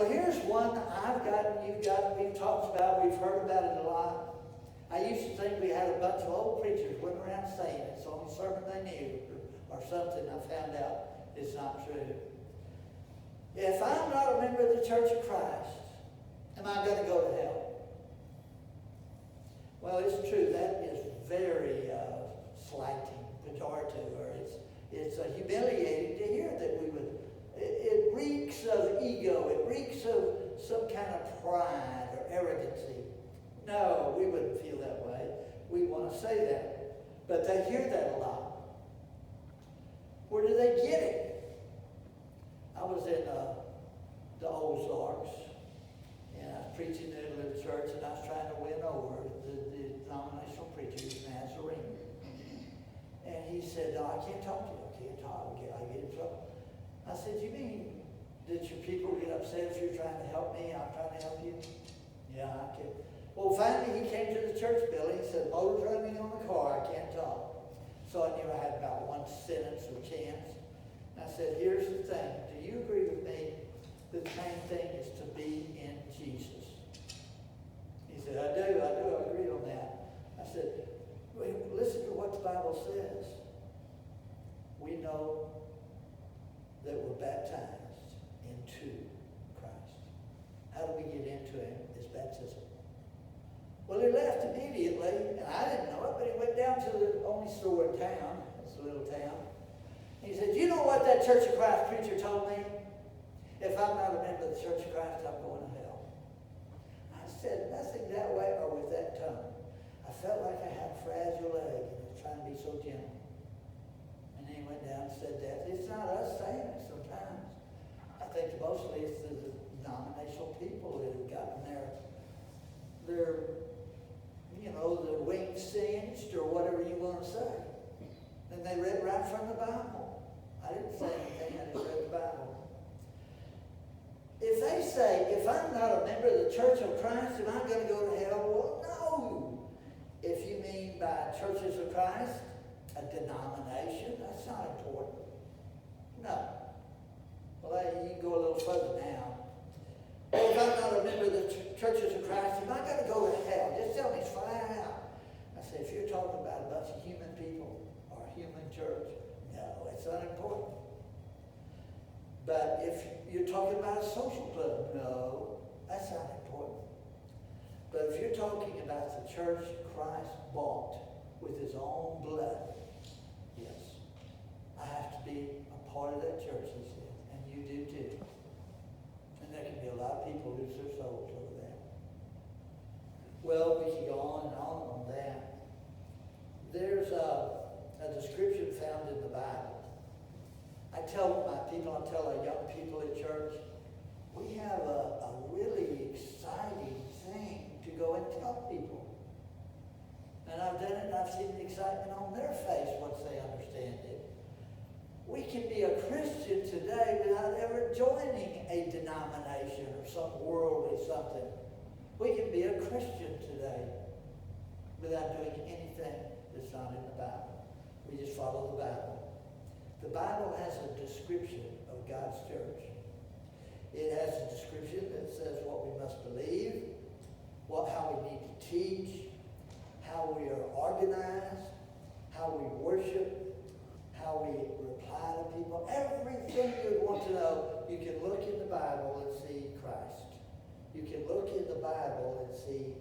Well, here's one I've got, you've got, we've talked about, we've heard about it a lot. I used to think we had a bunch of old preachers went around saying it's the only sermon they knew or something. I found out it's not true. If I'm not a member of the Church of Christ, am I going to go to hell? Well, it's true. That is very slighting, pejorative, or it's humiliating to hear that we would. It reeks of ego. It reeks of some kind of pride or arrogancy. No, we wouldn't feel that way. We want to say that. But they hear that a lot. Where do they get it? I was in the Ozarks, and I was preaching in a little church, and I was trying to win over the denominational preacher, Nazarene. And he said, "No, I can't talk to you. I can't talk. I get in trouble." I said, "You mean that your people get upset if you're trying to help me? I'm trying to help you?" "Yeah, I can." Well, finally he came to the church building. He said, "Motor's running on the car. I can't talk." So I knew I had about one sentence or chance. And I said, "Here's the thing. Do you agree with me that the main thing is to be in Jesus?" He said, I do. I agree on that." I said, "Wait, listen to what the Bible says. We know that we're baptized into Christ. How do we get into him? It's baptism." Well, he left immediately, and I didn't know it, but he went down to the only store in town. It's a little town. He said, "You know what that Church of Christ preacher told me? If I'm not a member of the Church of Christ, I'm going to hell." I said, "Nothing that way or with that tongue." I felt like I had a fragile leg, and I was trying to be so gentle. And then he went down and said that. It's not us saying it sometimes. I think mostly it's the denominational people that have gotten their wings singed or whatever you want to say. And they read right from the Bible. I didn't say anything. I just read the Bible. If they say, if I'm not a member of the Church of Christ, am I going to go to hell? Well, no. If you mean by Churches of Christ, a denomination, that's not important. No. Well, you can go a little further now. Well, if I'm not a member of the Churches of Christ, am I going to go to hell? Just tell me flat out. I say, if you're talking about a bunch of human people or a human church, no, it's unimportant. But if you're talking about a social club, no, that's not important. But if you're talking about the church Christ bought with his own blood, yes, I have to be a part of that church, he said, and you do too. And there can be a lot of people lose their souls over that. Well, we can go on and on that. There's a description found in the Bible. I tell my people, I tell our young people at church, we have a really exciting thing to go and tell people. And I've done it and I've seen the excitement on their face once they understand it. We can be a Christian today without ever joining a denomination or some worldly something. We can be a Christian today without doing anything that's not in the Bible. We just follow the Bible. The Bible has a description of God's church. It has a description that says what we must believe, how we need to teach, how we are organized, how we worship, how we reply to people. Everything you want to know, you can look in the Bible and see Christ. You can look in the Bible and see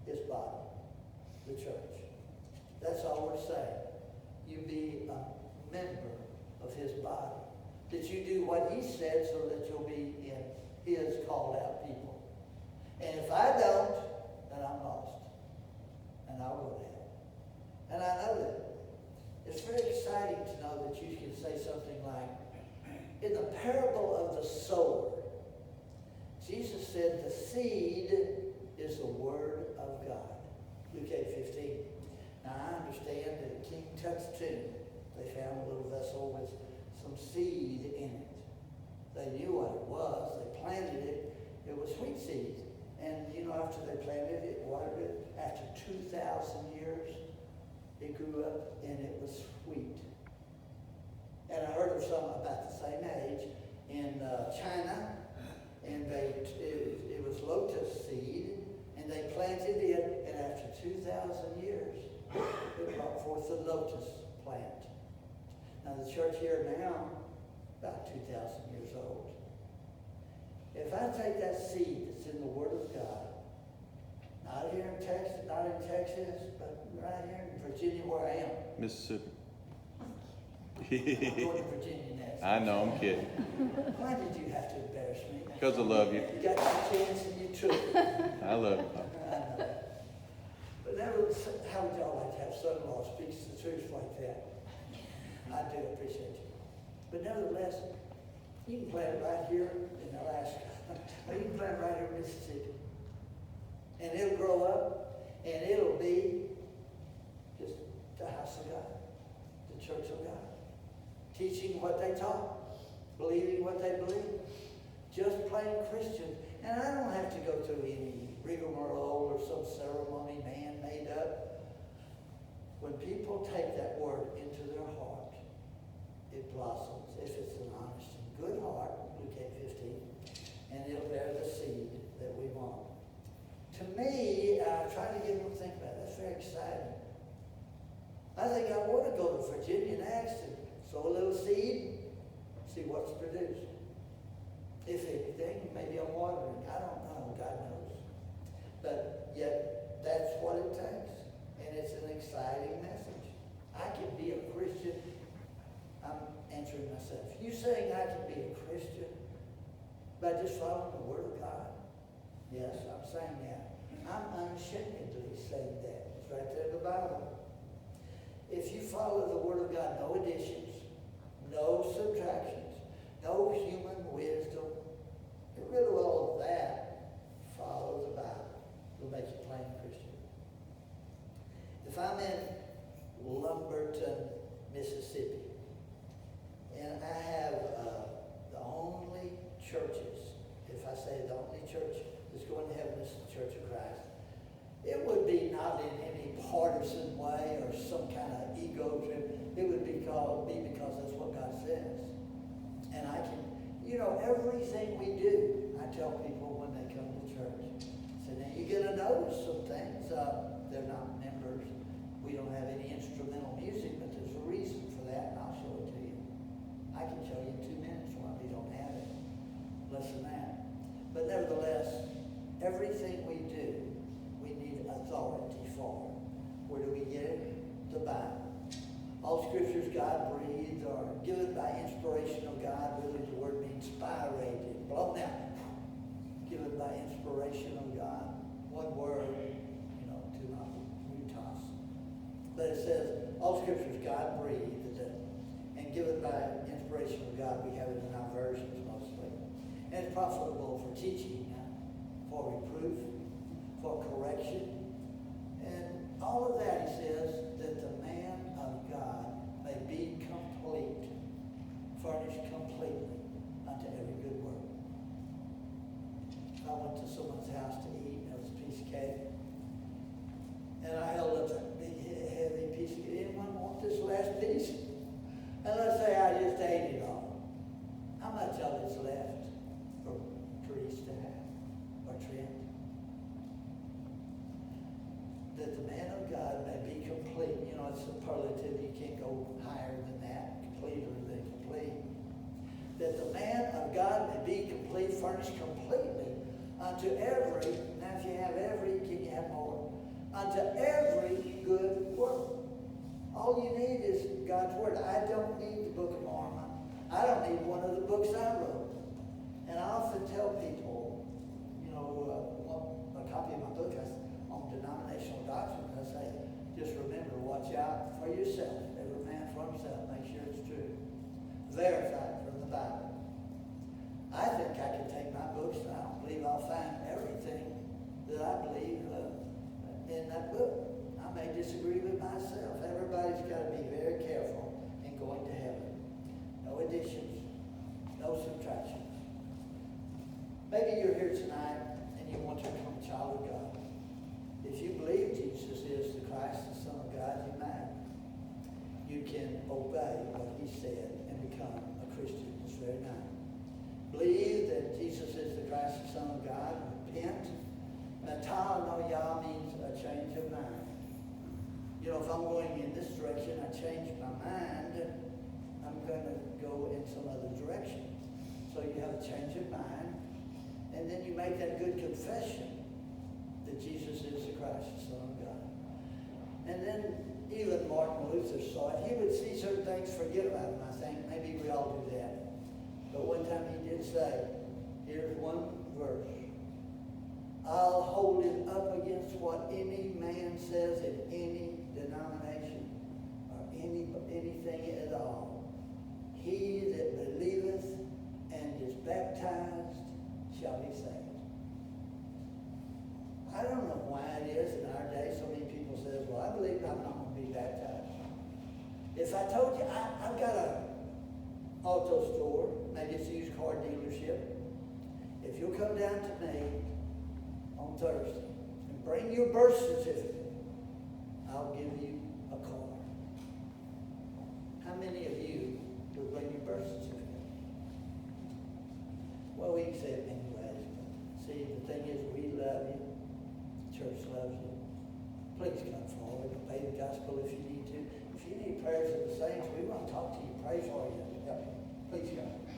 his body, the church. That's all we're saying. You be a member of his body. That you do what he said so that you'll be in his called out people. And if I don't, then I'm lost. And I'll go to hell. And I know that. It's very exciting to know that you can say something like, in the parable of the sower, Jesus said the seed is the word of God. Luke 8:15. Now I understand that at King Tut's tomb, they found a little vessel with some seed in it. They knew what it was. They planted it. It was sweet seed. And after they planted it, watered it, after 2,000 years, it grew up and it was sweet. And I heard of some about the same age in China, and they with the lotus plant. Now the church here now, about 2,000 years old. If I take that seed that's in the Word of God, not here in Texas, but right here in Virginia where I am. Mississippi. I'm going to Virginia next. I know, I'm kidding. Why did you have to embarrass me? Because I love you. You got your chance and you took it. I love you. I know that. But how would y'all like to have son-in-law speaks the truth like that? I do appreciate you. But nevertheless, you can plant it right here in Alaska. Or you can plant it right here in Mississippi. And it'll grow up, and it'll be just the house of God, the church of God. Teaching what they taught, believing what they believe, just plain Christian. And I don't have to go through any rigmarole or some ceremony man made up. When people take that word into their heart, it blossoms. If it's an honest and good heart, Luke 8:15, and it'll bear the seed that we want. To me, I try to get them to think about it. That's very exciting. I think I want to go to Virginia next and sow a little seed, see what's produced. If anything, maybe I'm watering. I don't know. God knows. But yet, that's what it takes. And it's an exciting message. I can be a Christian. I'm answering myself. You saying I can be a Christian by just following the Word of God? Yes, I'm saying that. I'm unashamedly saying that. It's right there in the Bible. If you follow the Word of God, no additions, no subtractions, no human wisdom, get rid of all of that, follow the Bible. It'll make you plain Christian. If I'm in Lumberton, Mississippi, and I have the only churches, if I say the only church that's going to heaven is the Church of Christ, it would be not in any partisan way or some kind of ego trip. It would be because that's what God says. And I can, everything we do, I tell people when they come to church. So now you're going to notice some things. They're not members. We don't have any instrumental music, but there's a reason for that, and I'll show it to you. I can show you in 2 minutes why we don't have it. Less than that. But nevertheless, everything we do, we need authority for. Where do we get it? The Bible. All scriptures God-breathed or given by inspiration of God. Really, the word means spirated, blown out. Given by inspiration of God. One word, to my mutas. But it says, all scriptures God-breathed and given by inspiration of God. We have it in our versions mostly. And it's profitable for teaching, for reproof, for correction. And all of that, he says, that the man of God may be complete, furnished completely unto every good work. I went to someone's house to eat, and there was a piece of cake. And I held up that big, heavy piece of cake. Anyone want this last piece? And let's say I just ate it all. How much of it's left for Therese to have? Or Trent? That the man of God may be complete. It's superlative. You can't go higher than that. Completer than complete. That the man of God may be complete, furnished completely unto every, now if you have every, can you have more? Unto every good work. All you need is God's Word. I don't need the Book of Mormon. I don't need one of the books I wrote. And I often tell people, a copy of my book on denominational doctrine. I say, just remember, watch out for yourself. Every man for himself. Make sure it's true. Verify it from the Bible. I think I can take my books, and I don't believe I'll find everything that I believe in that book. I may disagree with myself. Everybody's got to be very careful in going to heaven. No additions, no subtractions. Maybe you're here tonight and you want to become a child of God. If you believe Jesus is the Christ, the Son of God, you may. You can obey what he said and become a Christian this very night. Believe that Jesus is the Christ, the Son of God. Repent. Metanoia means a change of mind. You know, if I'm going in this direction, I change my mind, I'm going to go in some other direction. So you have a change of mind, and then you make that good confession that Jesus is the Christ, the Son of God. And then even Martin Luther saw it. He would see certain things, forget about them, I think. Maybe we all do that. But one time he did say, here's one verse. I'll hold it up against what any man says in any denomination or anything at all. He that believeth and is baptized shall be saved. I don't know why it is in our day so many people say, well, I believe I'm not going to be baptized. If I told you I've got an auto store, maybe it's a used car dealership, if you'll come down to me on Thursday and bring your birth certificate, I'll give you a car. How many of you would bring your birth certificate? Well, we can say it many ways, but see, the thing is, we love you. The church loves you. Please come forward and obey the gospel if you need to. If you need prayers of the saints, we want to talk to you, pray for you. Please come.